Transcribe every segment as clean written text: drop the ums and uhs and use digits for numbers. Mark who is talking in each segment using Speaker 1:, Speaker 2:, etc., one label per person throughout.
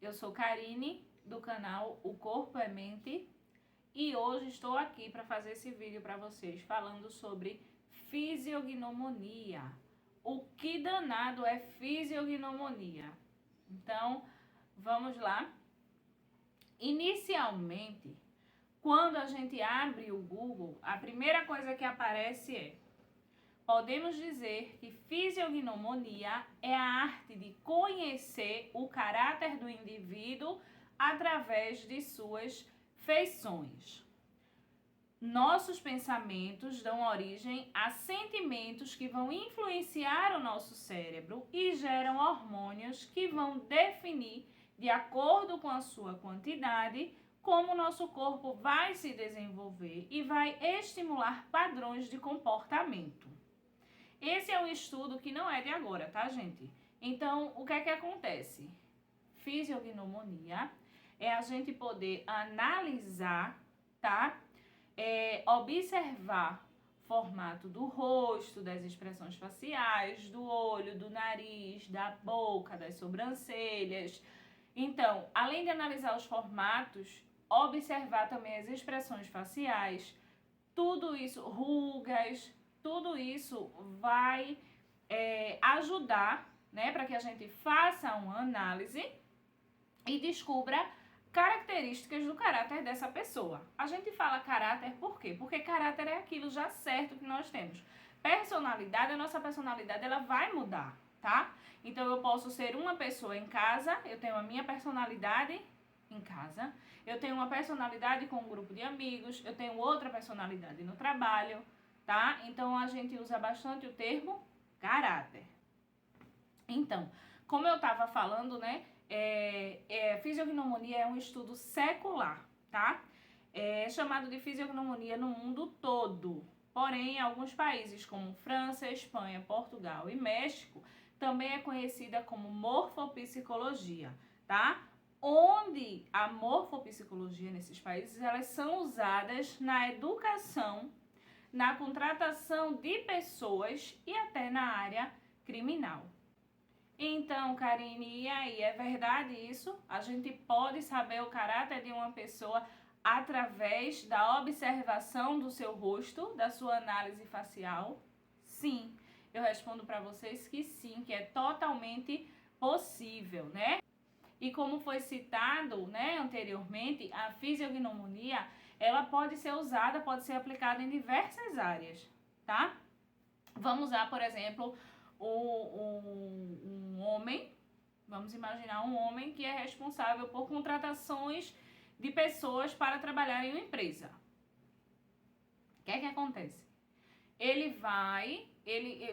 Speaker 1: Eu sou Karine, do canal O Corpo é Mente, e hoje estou aqui para fazer esse vídeo para vocês falando sobre fisiognomonia. O que danado é fisiognomonia? Então, vamos lá. Inicialmente, quando a gente abre o Google, a primeira coisa que aparece é: podemos dizer que fisiognomonia é a arte de conhecer o caráter do indivíduo através de suas feições. Nossos pensamentos dão origem a sentimentos que vão influenciar o nosso cérebro e geram hormônios que vão definir, de acordo com a sua quantidade, como o nosso corpo vai se desenvolver e vai estimular padrões de comportamento. Esse é um estudo que não é de agora, tá, gente? Então, o que é que acontece? Fisiognomonia é a gente poder analisar, tá? Observar o formato do rosto, das expressões faciais, do olho, do nariz, da boca, das sobrancelhas. Então, além de analisar os formatos, observar também as expressões faciais, tudo isso, rugas, tudo isso vai ajudar, né, para que a gente faça uma análise e descubra características do caráter dessa pessoa. A gente fala caráter por quê? Porque caráter é aquilo já certo que nós temos. Personalidade, a nossa personalidade, ela vai mudar, tá? Então, eu posso ser uma pessoa em casa, eu tenho a minha personalidade em casa, eu tenho uma personalidade com um grupo de amigos, eu tenho outra personalidade no trabalho, tá? Então, a gente usa bastante o termo caráter. Então, como eu estava falando, né, fisiognomonia é um estudo secular, tá? É chamado de fisiognomonia no mundo todo. Porém, em alguns países como França, Espanha, Portugal e México, também é conhecida como morfopsicologia, tá? Onde a morfopsicologia nesses países, elas são usadas na educação, na contratação de pessoas e até na área criminal. Então, Karine, e aí, é verdade isso? A gente pode saber o caráter de uma pessoa através da observação do seu rosto, da sua análise facial? Sim, eu respondo para vocês que sim, que é totalmente possível, né? E como foi citado, né, anteriormente, a fisiognomonia, ela pode ser usada, pode ser aplicada em diversas áreas, tá? Vamos usar, por exemplo, um homem, vamos imaginar um homem que é responsável por contratações de pessoas para trabalhar em uma empresa. O que é que acontece?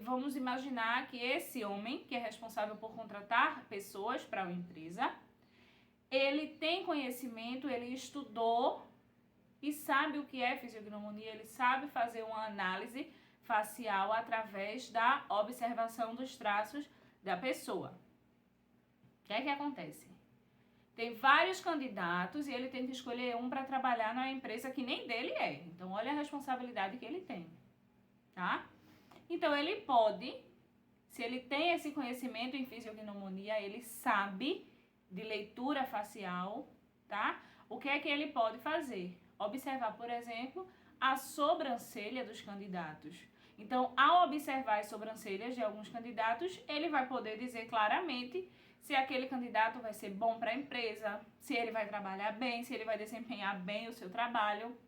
Speaker 1: Vamos imaginar que esse homem, que é responsável por contratar pessoas para uma empresa, ele tem conhecimento, ele estudou e sabe o que é fisiognomonia, ele sabe fazer uma análise facial através da observação dos traços da pessoa. O que é que acontece? Tem vários candidatos e ele tem que escolher um para trabalhar na empresa que nem dele é. Então, olha a responsabilidade que ele tem, tá? Então, ele pode, se ele tem esse conhecimento em fisiognomonia, ele sabe de leitura facial, tá? O que é que ele pode fazer? Observar, por exemplo, a sobrancelha dos candidatos. Então, ao observar as sobrancelhas de alguns candidatos, ele vai poder dizer claramente se aquele candidato vai ser bom para a empresa, se ele vai trabalhar bem, se ele vai desempenhar bem o seu trabalho.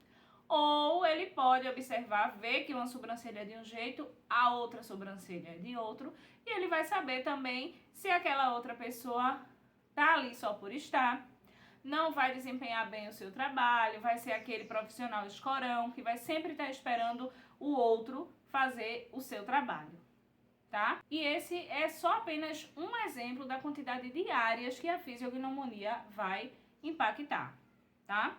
Speaker 1: Ou ele pode observar, ver que uma sobrancelha é de um jeito, a outra sobrancelha é de outro, e ele vai saber também se aquela outra pessoa tá ali só por estar, não vai desempenhar bem o seu trabalho, vai ser aquele profissional escorão que vai sempre estar esperando o outro fazer o seu trabalho, tá? E esse é só apenas um exemplo da quantidade de áreas que a fisiognomonia vai impactar, tá?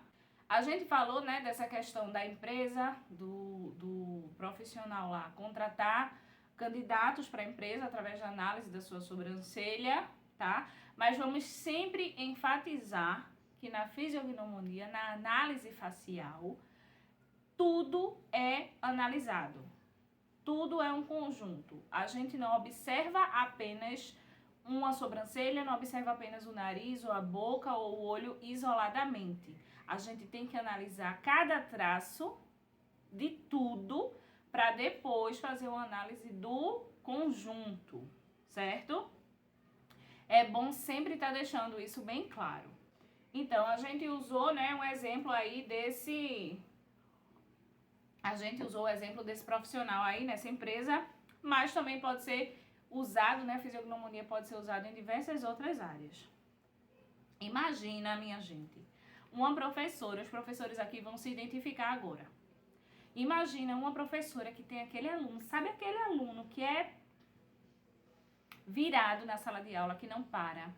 Speaker 1: A gente falou, né, dessa questão da empresa, do profissional lá contratar candidatos para a empresa através da análise da sua sobrancelha, tá? Mas vamos sempre enfatizar que na fisiognomonia, na análise facial, tudo é analisado. Tudo é um conjunto. A gente não observa apenas uma sobrancelha, não observa apenas o nariz ou a boca ou o olho isoladamente. A gente tem que analisar cada traço de tudo para depois fazer uma análise do conjunto, certo? É bom sempre estar deixando isso bem claro. Então, a gente usou, né, um exemplo aí desse... A gente usou o exemplo desse profissional aí nessa empresa, mas também pode ser usado, né, a fisiognomonia pode ser usada em diversas outras áreas. Imagina, minha gente, uma professora, os professores aqui vão se identificar agora. Imagina uma professora que tem aquele aluno, sabe aquele aluno que é virado na sala de aula, que não para,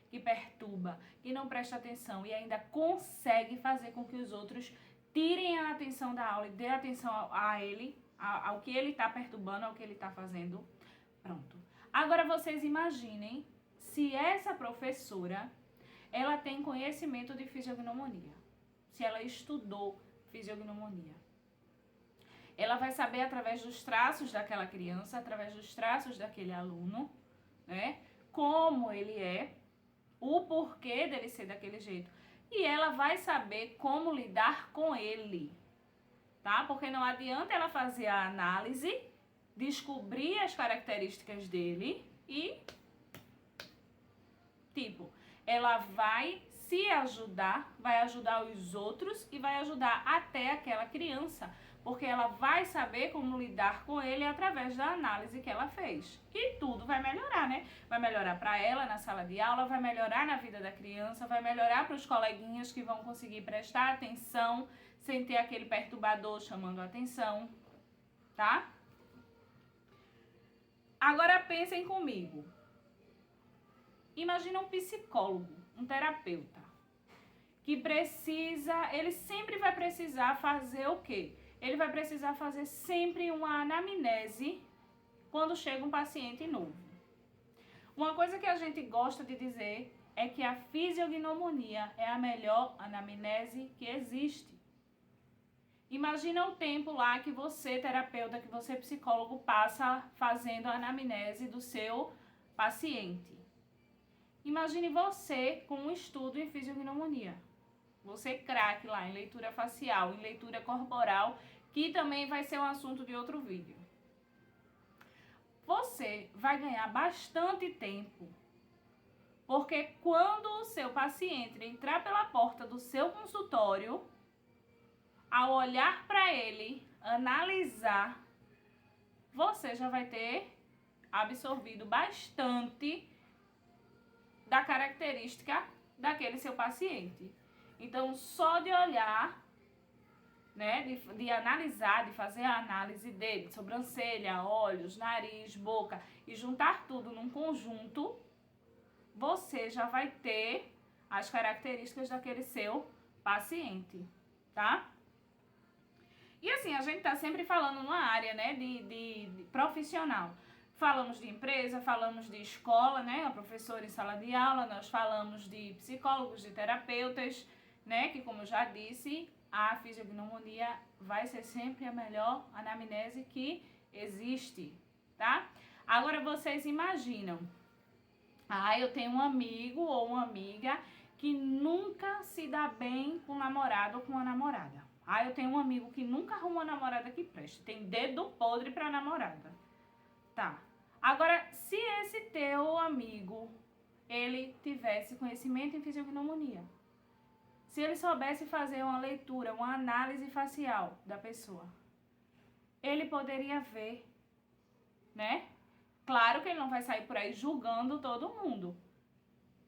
Speaker 1: que perturba, que não presta atenção e ainda consegue fazer com que os outros tirem a atenção da aula e dê atenção a ele, ao que ele está perturbando, ao que ele está fazendo. Pronto. Agora vocês imaginem se essa professora, ela tem conhecimento de fisiognomonia, se ela estudou fisiognomonia. Ela vai saber através dos traços daquela criança, através dos traços daquele aluno, né, como ele é, o porquê dele ser daquele jeito. E ela vai saber como lidar com ele, tá? Porque não adianta ela fazer a análise, descobrir as características dele e, tipo, ela vai se ajudar, vai ajudar os outros e vai ajudar até aquela criança, porque ela vai saber como lidar com ele através da análise que ela fez. E tudo vai melhorar, né? Vai melhorar para ela na sala de aula, vai melhorar na vida da criança, vai melhorar para os coleguinhas que vão conseguir prestar atenção sem ter aquele perturbador chamando a atenção, tá? Agora pensem comigo. Imagina um psicólogo, um terapeuta, que ele sempre vai precisar fazer o quê? Ele vai precisar fazer sempre uma anamnese quando chega um paciente novo. Uma coisa que a gente gosta de dizer é que a fisiognomonia é a melhor anamnese que existe. Imagina o tempo lá que você, terapeuta, que você, psicólogo, passa fazendo a anamnese do seu paciente. Imagine você com um estudo em fisiognomonia. Você craque lá em leitura facial, em leitura corporal, que também vai ser um assunto de outro vídeo. Você vai ganhar bastante tempo, porque quando o seu paciente entrar pela porta do seu consultório, ao olhar para ele, analisar, você já vai ter absorvido bastante da característica daquele seu paciente. Então, só de olhar, né, de analisar, de fazer a análise dele, sobrancelha, olhos, nariz, boca, e juntar tudo num conjunto, você já vai ter as características daquele seu paciente, tá? E assim, a gente tá sempre falando numa área, né, de profissional. Falamos de empresa, falamos de escola, né, a professora em sala de aula, nós falamos de psicólogos, de terapeutas, né, que como eu já disse, a fisiognomonia vai ser sempre a melhor anamnese que existe, tá? Agora vocês imaginam, eu tenho um amigo ou uma amiga que nunca se dá bem com um namorado ou com uma namorada. Eu tenho um amigo que nunca arrumou uma namorada que preste, tem dedo podre pra namorada. Tá. Agora, se esse teu amigo, ele tivesse conhecimento em fisiognomonia, se ele soubesse fazer uma leitura, uma análise facial da pessoa, ele poderia ver, né? Claro que ele não vai sair por aí julgando todo mundo,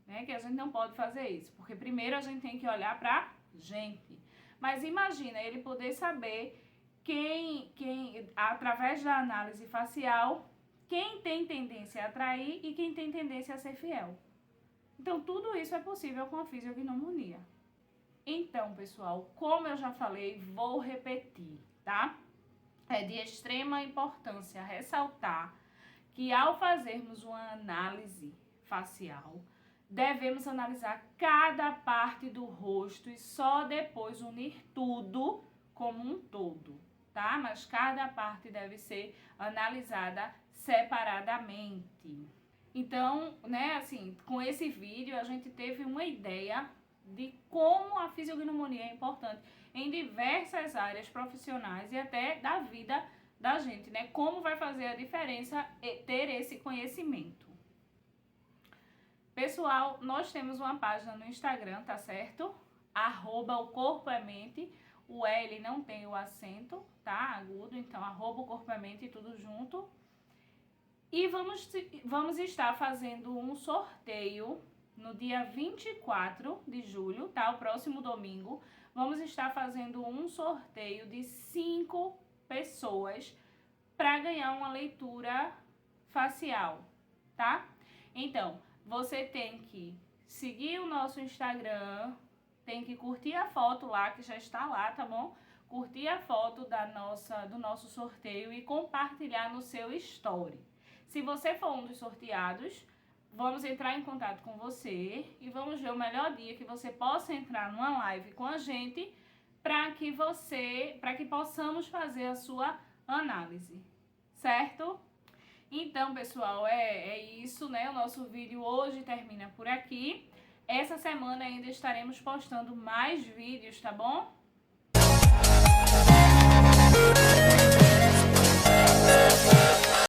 Speaker 1: né? Que a gente não pode fazer isso, porque primeiro a gente tem que olhar pra gente. Mas imagina ele poder saber quem através da análise facial, quem tem tendência a atrair e quem tem tendência a ser fiel. Então, tudo isso é possível com a fisiognomonia. Então, pessoal, como eu já falei, vou repetir, tá? É de extrema importância ressaltar que ao fazermos uma análise facial, devemos analisar cada parte do rosto e só depois unir tudo como um todo, tá? Mas cada parte deve ser analisada separadamente. Então, né, assim, com esse vídeo a gente teve uma ideia de como a fisiognomonia é importante em diversas áreas profissionais e até da vida da gente, né? Como vai fazer a diferença ter esse conhecimento. Pessoal, nós temos uma página no Instagram, tá certo? @o corpo é mente. O L não tem o acento, tá? Agudo, então @o corpo é mente, tudo junto. E vamos estar fazendo um sorteio no dia 24 de julho, tá? O próximo domingo. Vamos estar fazendo um sorteio de 5 pessoas para ganhar uma leitura facial, tá? Então, você tem que seguir o nosso Instagram, tem que curtir a foto lá, que já está lá, tá bom? Curtir a foto do nosso sorteio e compartilhar no seu story. Se você for um dos sorteados, vamos entrar em contato com você e vamos ver o melhor dia que você possa entrar numa live com a gente para que possamos fazer a sua análise, certo? Então, pessoal, é isso, né? O nosso vídeo hoje termina por aqui. Essa semana ainda estaremos postando mais vídeos, tá bom?